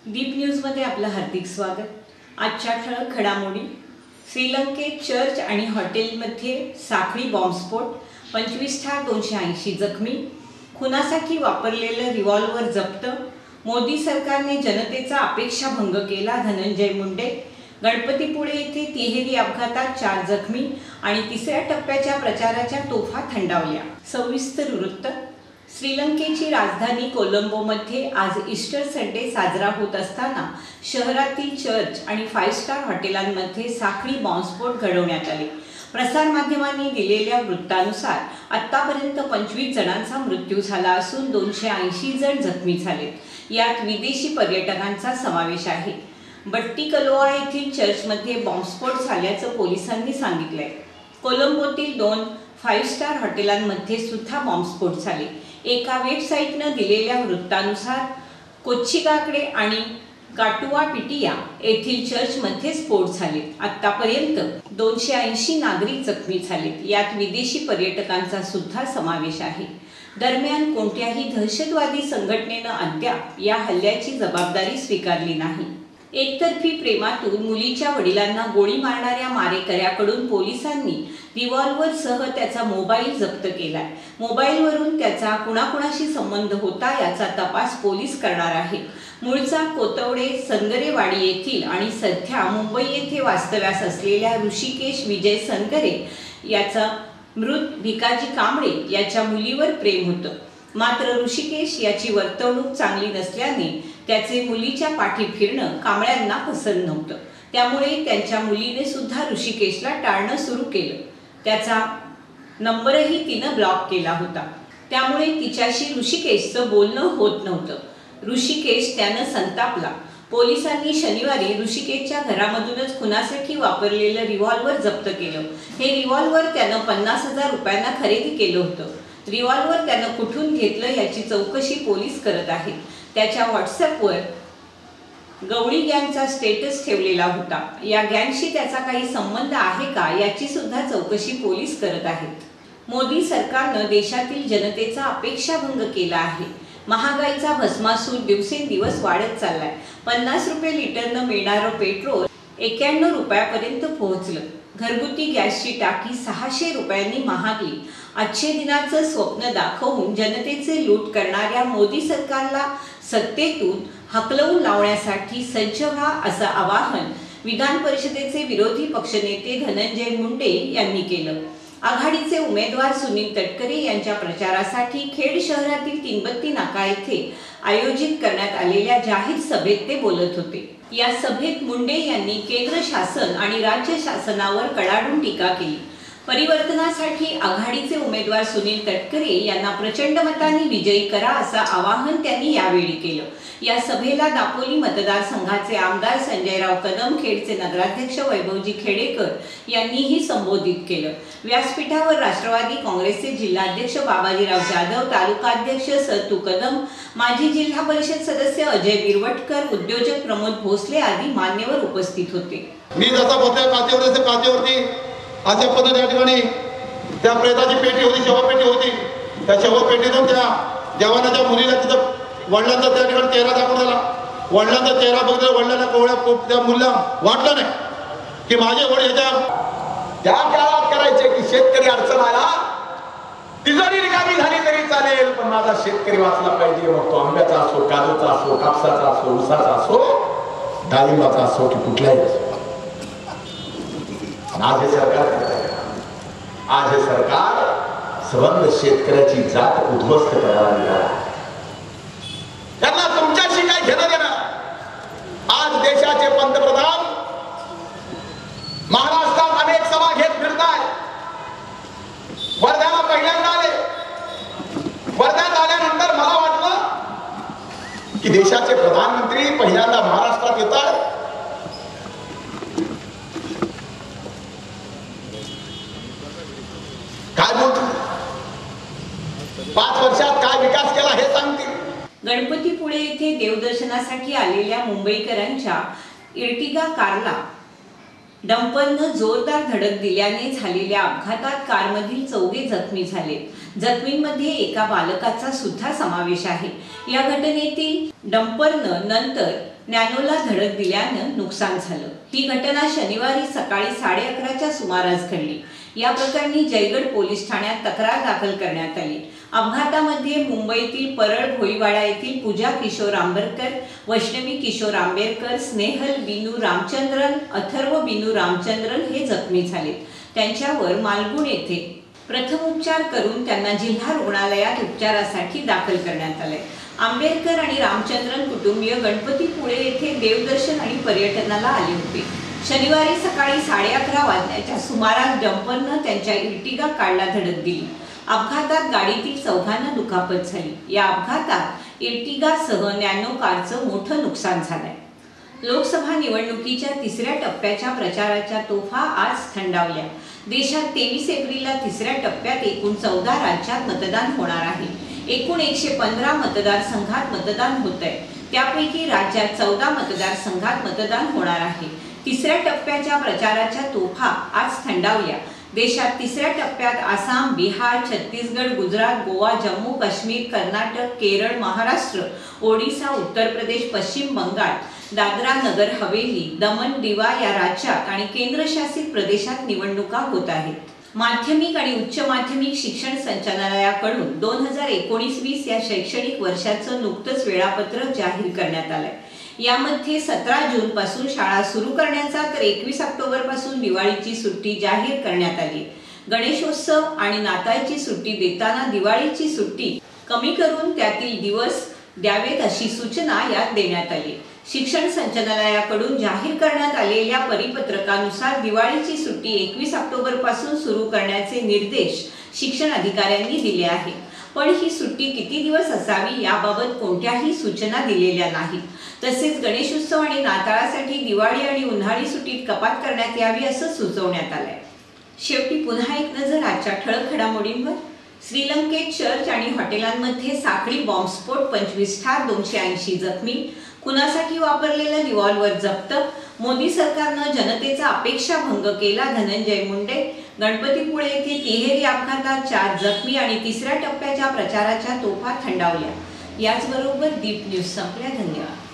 दीप न्यूजमध्ये आपलं हार्दिक स्वागत। आजच्या ठळक घडामोडी। श्रीलंकेत चर्च आणि हॉटेलमध्ये साखळी बॉम्बस्फोट, 25 ठार 280 जखमी, खुनासाठी वापरलेलं रिव्हॉल्वर जप्त, मोदी सरकारने जनतेचा अपेक्षाभंग केला, धनंजय मुंडे, गणपतीपुळे येथे तिहेरी अपघातात 4 जखमी आणि तिसऱ्या टप्प्याच्या प्रचाराच्या तोफा थंडावल्या। सविस्तर वृत्त। श्रीलंकेची राजधानी कोलंबोमध्ये आज ईस्टर संडे साजरा होत असताना शहरातील चर्च आणि 5 स्टार हॉटेलांमध्ये साखळी बॉम्बस्फोट घडवण्यात आले। प्रसारमाध्यमांनी दिलेल्या वृत्तानुसार आतापर्यंत 25 जणांचा मृत्यू झाला असून 280 जण जखमी झालेत। यात विदेशी पर्यटकांचा समावेश आहे। बट्टीकलोआ येथील चर्चमध्ये बॉम्बस्फोट झाल्याचं पोलिसांनी सांगितलंय। कोलंबोतील 2 5 स्टार हॉटेलांमध्ये सुद्धा बॉम्बस्फोट झाले। एका वेबसाईटने दिलेल्या वृत्तानुसार कोच्चिकाकडे आणि काटुआपिटिया येथील चर्चमध्ये स्फोट झाले। आतापर्यंत 280 नागरिक जखमी झालेत। यात विदेशी पर्यटकांचा सुद्धा समावेश आहे। दरम्यान कोणत्याही दहशतवादी संघटनेने अद्याप या हल्ल्याची जबाबदारी स्वीकारली नाही। एकतर्फी प्रेमातून मुलीच्या वडिलांना गोळी मारणाऱ्या मारेकऱ्याकडून पोलिसांनी रिव्हॉल्वरसह त्याचा मोबाईल जप्त केलाय। मोबाईलवरून त्याचा कुणाकुणाशी संबंध होता याचा तपास पोलीस करणार आहेत। मूळचा कोतवडे सनगरेवाडी येथील आणि सध्या मुंबई येथे वास्तव्यास असलेल्या ऋषिकेश विजय सनगरे याचा मृत भिकाजी कांबळे याच्या मुलीवर प्रेम होतं। मात्र ऋषिकेश याची वर्तवणूक चांगली नसल्याने त्याचे मुलीच्या पाठी फिरणं कांबळ्यांना पसंत नव्हतं। त्यामुळे त्यांच्या मुलीने सुद्धा ऋषिकेशला टाळणं सुरू केलं। त्याचा नंबरही तिनं ब्लॉक केला होता। त्यामुळे तिच्याशी ऋषिकेशचं बोलणं होत नव्हतं। ऋषिकेश त्यानं संतापला। पोलिसांनी शनिवारी ऋषिकेशच्या घरामधूनच खुनासाठी वापरलेलं रिव्हॉल्वर जप्त केलं। हे रिव्हॉल्वर त्यानं 50,000 रुपयांना खरेदी केलं होतं। रिव्हॉल्वर त्यानं कुठून घेतलं याची चौकशी पोलीस करत आहेत। त्याच्या व्हॉट्सअपवर गवळी गँगचा स्टेटस ठेवलेला होता। या गँगशी त्याचा काही संबंध आहे का याची सुद्धा चौकशी पोलीस करत आहेत। मोदी सरकारनं देशातील जनतेचा अपेक्षाभंग केला आहे। महागाईचा भस्मासूर दिवसेंदिवस वाढत चाललाय। 50 रुपये लिटरनं मिळणारं पेट्रोल 91 रुपयापर्यंत पोहोचलं। घरगुती गॅसची टाकी 600 रुपयांनी महागली। आजचे दिनाचं स्वप्न दाखवून जनतेचे लूट करणाऱ्या मोदी सरकारला सत्तेतून हकलवून लावण्यासाठी सज्ज व्हा असं आवाहन विधान परिषदेचे विरोधी पक्षनेते धनंजय मुंडे यांनी केलं। आघाडीचे उमेदवार सुनील तटकरे यांच्या प्रचारासाठी खेड शहरातील तीनबत्ती नाका येथे आयोजित करण्यात आलेल्या जाहीर सभेत ते बोलत होते। या सभेत मुंडे यांनी केंद्र शासन आणि राज्य शासनावर कडाडून टीका केली। परिवर्तनासाठी आघाडीचे उमेदवार सुनील तटकरे यांना प्रचंड मतांनी विजयी करा असं आवाहन त्यांनी यावेळी केलं। या सभेला दापोली मतदारसंघाचे आमदार संजयराव कदम, खेडचे नगराध्यक्ष वैभवजी खेडेकर यांनीही संबोधित केलं। व्यासपीठावर राष्ट्रवादी काँग्रेसचे जिल्हाध्यक्ष बाबाजीराव जाधव, तालुकाध्यक्ष सतू कदम, माजी जिल्हा परिषद सदस्य अजय बिरवटकर, उद्योजक प्रमोद भोसले आदी मान्यवर उपस्थित होते। मी जसा काचेवरती अशा पद्धतीने या ठिकाणी त्या प्रेताची पेटी होती, शवपेटी होती। त्या शवपेटीतून त्या जवानाच्या मुलीला तिथं वडिलांचा त्या ठिकाणी चेहरा दाखवून आला। वडिलांचा चेहरा बघितला, वडिलांना कोवळ्या त्या मुलीला वाटलं नाही की माझे वडील ह्याच्या त्या काळात करायचे की शेतकरी अडचण आला, तिजोरी रिकामी झाली तरी चालेल, पण माझा शेतकरी वाचला पाहिजे। मग तो आंब्याचा असो, काजूचा असो, कापसाचा असो, ऊसाचा असो, डाळिंबाचा असो की कुठलाही। आज हे सरकार संबंध शेतकऱ्याची जात उद्ध्वस्त करायला निघाला। त्यांना तुमच्याशी काय घेणं देणं? आज देशाचे पंतप्रधान महाराष्ट्रात अनेक सभा घेत फिरताय। वर्ध्याला पहिल्यांदा आले। वर्ध्यात आल्यानंतर मला वाटलं की देशाचे प्रधानमंत्री पहिल्यांदा महाराष्ट्रात येतात। काय बोलतो? 5 वर्षात काय विकास केला हे सांगतील। गणपतीपुळे येथे देवदर्शनासाठी आलेल्या मुंबईकरांच्या इर्टिगा कारला डंपरनं जोरदार धडक दिल्याने झालेल्या अपघातात कारमधील 4 जखमी झाले। जखमींमध्ये एका बालकाचा सुद्धा समावेश आहे। या घटनेतील डंपरनं नंतर नॅनोला धडक दिल्यानं नुकसान झालं। ही घटना शनिवारी सकाळी 11:30च्या सुमारास घडली। या प्रकरणी जयगड पोलीस ठाण्यात तक्रार दाखल करण्यात आली। अपघातामध्ये मुंबईतील परळ भोईवाडा येथील पूजा किशोर आंबेरकर, वैष्णवी किशोर आंबेरकर, स्नेहल बिनू रामचंद्रन, अथर्व बिनू रामचंद्रन हे जखमी झाले। त्यांच्यावर मालगुण येथे प्रथमोपचार करून त्यांना जिल्हा रुग्णालयात उपचारासाठी दाखल करण्यात आले। आंबेरकर आणि रामचंद्रन कुटुंबीय गणपतीपुळे येथे देवदर्शन आणि पर्यटनाला आले होते। शनिवारी सकाळी 11:30 वाजण्याच्या सुमारास डंपरनं त्यांच्या इर्टिगा कारला धडक दिली। अपघातात गाडीतील चौघांना दुखापत झाली। या अपघातात इर्टिगासह नॅनो कारचं मोठं नुकसान झालंय। लोकसभा निवडणुकीच्या तिसऱ्या टप्प्याच्या प्रचाराच्या तोफा आज थंडावल्या। देशात 23 एप्रिलला तिसऱ्या टप्प्यात एकूण 14 राज्यात मतदान होणार आहे। एकूण 115 मतदारसंघात मतदान होतंय। त्यापैकी राज्यात 14 मतदारसंघात मतदान होणार आहे। तिसऱ्या टप्प्याच्या प्रचाराच्या तोफा आज थंडावल्या। देशात तिसऱ्या टप्प्यात आसाम, बिहार, छत्तीसगड, गुजरात, गोवा, जम्मू काश्मीर, कर्नाटक, केरळ, महाराष्ट्र, ओडिशा, उत्तर प्रदेश, पश्चिम बंगाल, दादरा नगर हवेली, दमण दिवा या राज्यात आणि केंद्रशासित प्रदेशात निवडणुका होत आहेत। माध्यमिक आणि उच्च माध्यमिक शिक्षण संचालनालयाकडून 2019-20 या शैक्षणिक वर्षाचं नुकतंच वेळापत्रक जाहीर करण्यात आलंय। यामध्ये 17 जून पासून शाळा सुरू करण्याचा तर 21 ऑक्टोबर पासून दिवाळीची सुट्टी जाहीर करण्यात आली। गणेशोत्सव आणि नाताळची सुट्टी देताना दिवाळीची सुट्टी कमी करून त्यातील दिवस द्यावेत अशी सूचना यात देण्यात आली। शिक्षण संचालनालयाकडून जाहीर करण्यात आलेल्या परिपत्रकानुसार दिवाळीची सुट्टी 21 ऑक्टोबर पासून सुरू करण्याचे निर्देश शिक्षण अधिकाऱ्यांनी दिले आहेत। पण ही सुट्टी किती दिवस असावी याबाबत कोणत्याही सूचना दिलेल्या नाहीत। तसेच गणेशोत्सव आणि नाताळासाठी दिवाळी आणि उन्हाळी सुट्टीत कपात करण्यात यावी असं सुचवण्यात आलंय। शेवटी पुन्हा एक नजर आजच्या ठळक घडामोडींवर। श्रीलंकेत चर्च आणि हॉटेलांमध्ये साखळी बॉम्बस्फोट, 25 ठार, 280 जखमी। खुनासाठी वापरलेलं रिव्हॉल्वर जप्त। मोदी सरकारनं जनतेचा अपेक्षाभंग केला, धनंजय मुंडे। गणपतीपुळे येथे तिहेरी अपघातात 4 जखमी आणि तिसऱ्या टप्प्याच्या प्रचाराच्या तोफा थंडावल्या। याचबरोबर दीप न्यूज संपल्या। धन्यवाद।